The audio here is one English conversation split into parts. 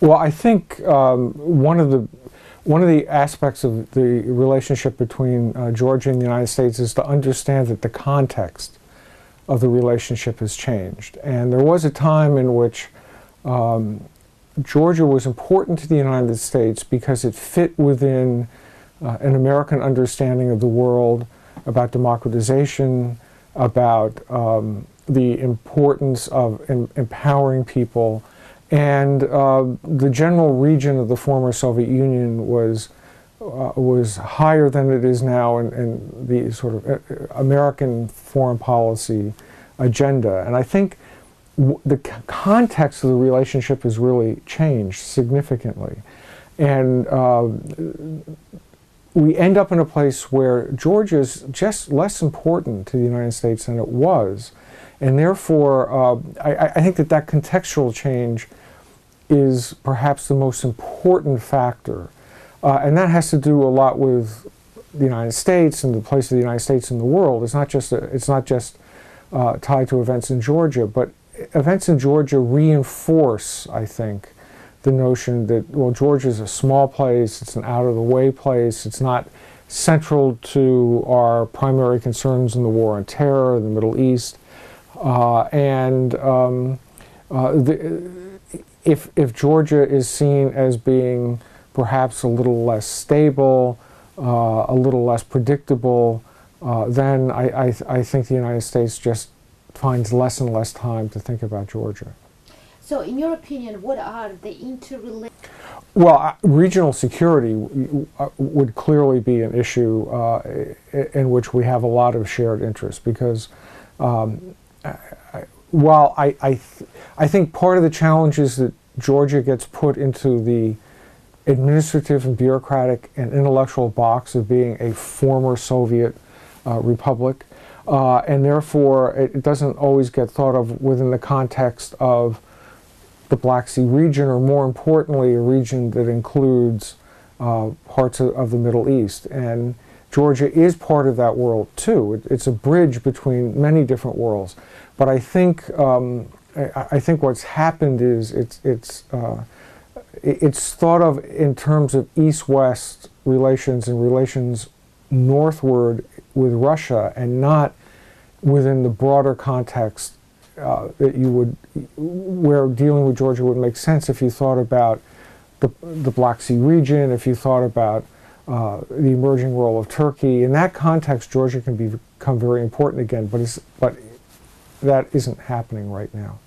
Well, I think one of the aspects of the relationship between Georgia and the United States is to understand that the context of the relationship has changed. And there was a time in which Georgia was important to the United States because it fit within an American understanding of the world, about democratization, about the importance of empowering people. And the general region of the former Soviet Union was higher than it is now in the sort of American foreign policy agenda. And I think the context of the relationship has really changed significantly. And we end up in a place where Georgia is just less important to the United States than it was. And therefore, I think that contextual change is perhaps the most important factor. And that has to do a lot with the United States and the place of the United States in the world. It's not just tied to events in Georgia, but events in Georgia reinforce, I think, the notion that, well, Georgia is a small place, it's an out-of-the-way place, it's not central to our primary concerns in the war on terror, the Middle East. If Georgia is seen as being perhaps a little less stable, a little less predictable, then I think the United States just finds less and less time to think about Georgia. So in your opinion, what are the interrelated? Well, regional security would clearly be an issue in which we have a lot of shared interest, because while I think part of the challenge is that Georgia gets put into the administrative and bureaucratic and intellectual box of being a former Soviet republic, and therefore it doesn't always get thought of within the context of the Black Sea region, or more importantly, a region that includes parts of the Middle East. And Georgia is part of that world too. It's a bridge between many different worlds. But I think what's happened is it's thought of in terms of East-West relations and relations northward with Russia, and not within the broader context that where dealing with Georgia would make sense if you thought about the Black Sea region, if you thought about the emerging role of Turkey. In that context, Georgia can become very important again, but that isn't happening right now.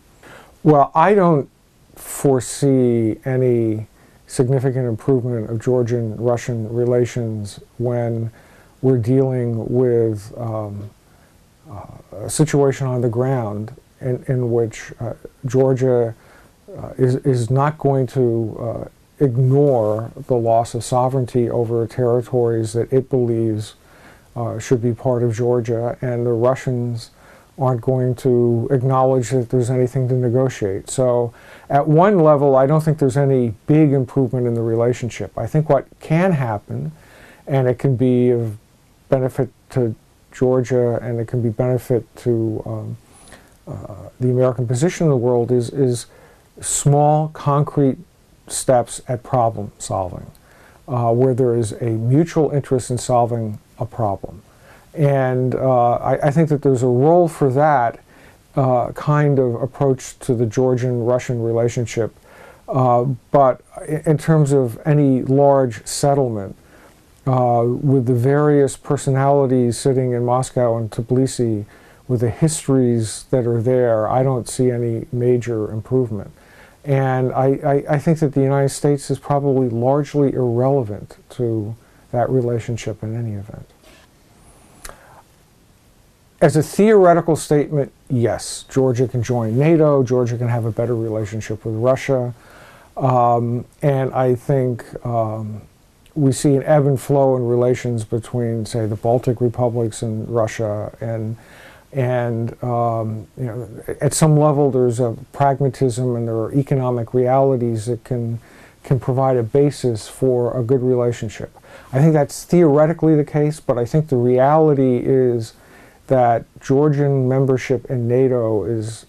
Well, I don't foresee any significant improvement of Georgian-Russian relations when we're dealing with a situation on the ground in which Georgia is not going to ignore the loss of sovereignty over territories that it believes should be part of Georgia, and the Russians aren't going to acknowledge that there's anything to negotiate. So at one level, I don't think there's any big improvement in the relationship. I think what can happen, and it can be of benefit to Georgia and it can be benefit to the American position in the world, is small, concrete steps at problem solving, where there is a mutual interest in solving a problem. And I think that there's a role for that kind of approach to the Georgian-Russian relationship. But in terms of any large settlement, with the various personalities sitting in Moscow and Tbilisi, with the histories that are there, I don't see any major improvement. And I think that the United States is probably largely irrelevant to that relationship in any event. As a theoretical statement, yes, Georgia can join NATO, Georgia can have a better relationship with Russia, and I think we see an ebb and flow in relations between, say, the Baltic republics and Russia, and you know, at some level there's a pragmatism and there are economic realities that can provide a basis for a good relationship. I think that's theoretically the case, but I think the reality is that Georgian membership in NATO is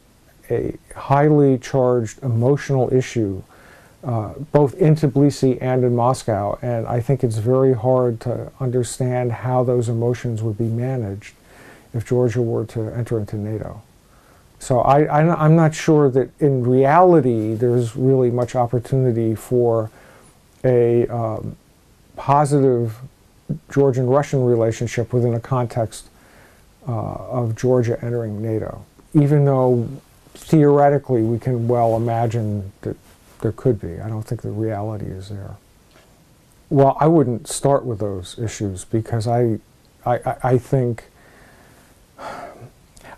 a highly charged emotional issue both in Tbilisi and in Moscow, and I think it's very hard to understand how those emotions would be managed if Georgia were to enter into NATO. So I'm not sure that in reality there's really much opportunity for a positive Georgian-Russian relationship within a context of Georgia entering NATO, even though theoretically we can well imagine that there could be. I don't think the reality is there. Well, I wouldn't start with those issues because I think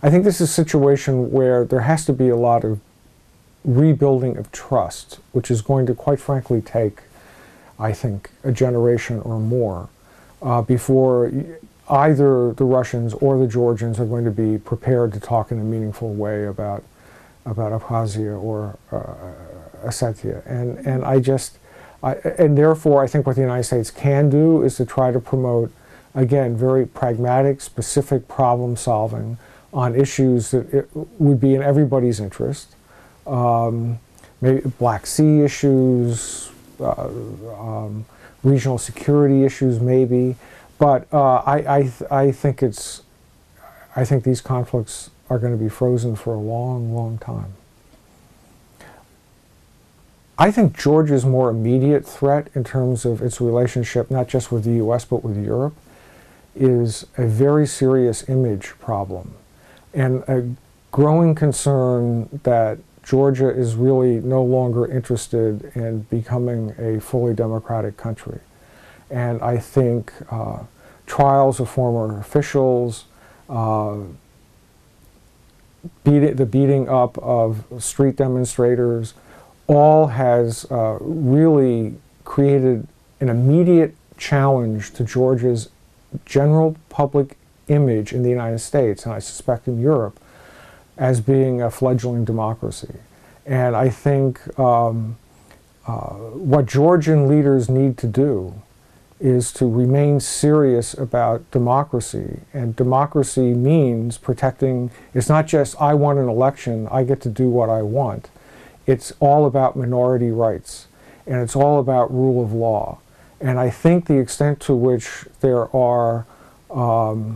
this is a situation where there has to be a lot of rebuilding of trust, which is going to, quite frankly, take, I think, a generation or more before either the Russians or the Georgians are going to be prepared to talk in a meaningful way about Abkhazia or Ossetia. And therefore, I think what the United States can do is to try to promote, again, very pragmatic, specific problem solving on issues that would be in everybody's interest. Maybe Black Sea issues, regional security issues, maybe. But I think these conflicts are going to be frozen for a long, long time. I think Georgia's more immediate threat in terms of its relationship, not just with the U.S., but with Europe, is a very serious image problem and a growing concern that Georgia is really no longer interested in becoming a fully democratic country. And I think trials of former officials, the beating up of street demonstrators, all has really created an immediate challenge to Georgia's general public image in the United States, and I suspect in Europe, as being a fledgling democracy. And I think what Georgian leaders need to do is to remain serious about democracy. And democracy means protecting, it's not just I won an election, I get to do what I want. It's all about minority rights, and it's all about rule of law. And I think the extent to which there are, well,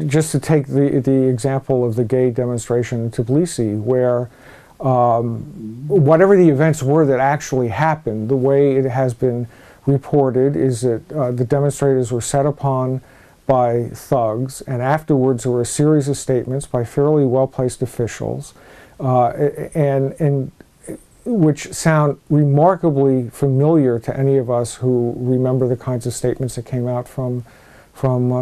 just to take the example of the gay demonstration in Tbilisi, where whatever the events were that actually happened, the way it has been reported is that the demonstrators were set upon by thugs, and afterwards there were a series of statements by fairly well-placed officials, and which sound remarkably familiar to any of us who remember the kinds of statements that came out from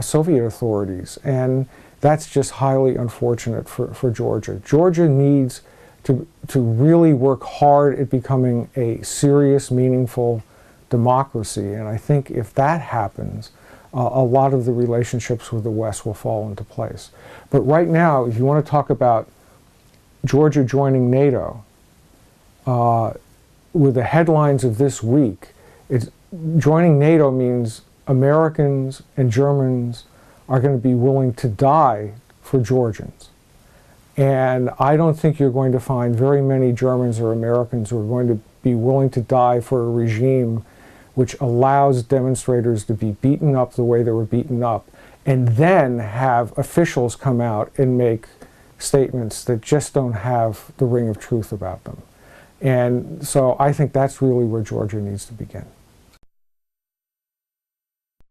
Soviet authorities. And that's just highly unfortunate for Georgia. Georgia needs to really work hard at becoming a serious, meaningful democracy. And I think if that happens, a lot of the relationships with the West will fall into place. But right now, if you want to talk about Georgia joining NATO, with the headlines of this week, joining NATO means Americans and Germans are going to be willing to die for Georgians. And I don't think you're going to find very many Germans or Americans who are going to be willing to die for a regime which allows demonstrators to be beaten up the way they were beaten up, and then have officials come out and make statements that just don't have the ring of truth about them. And so I think that's really where Georgia needs to begin.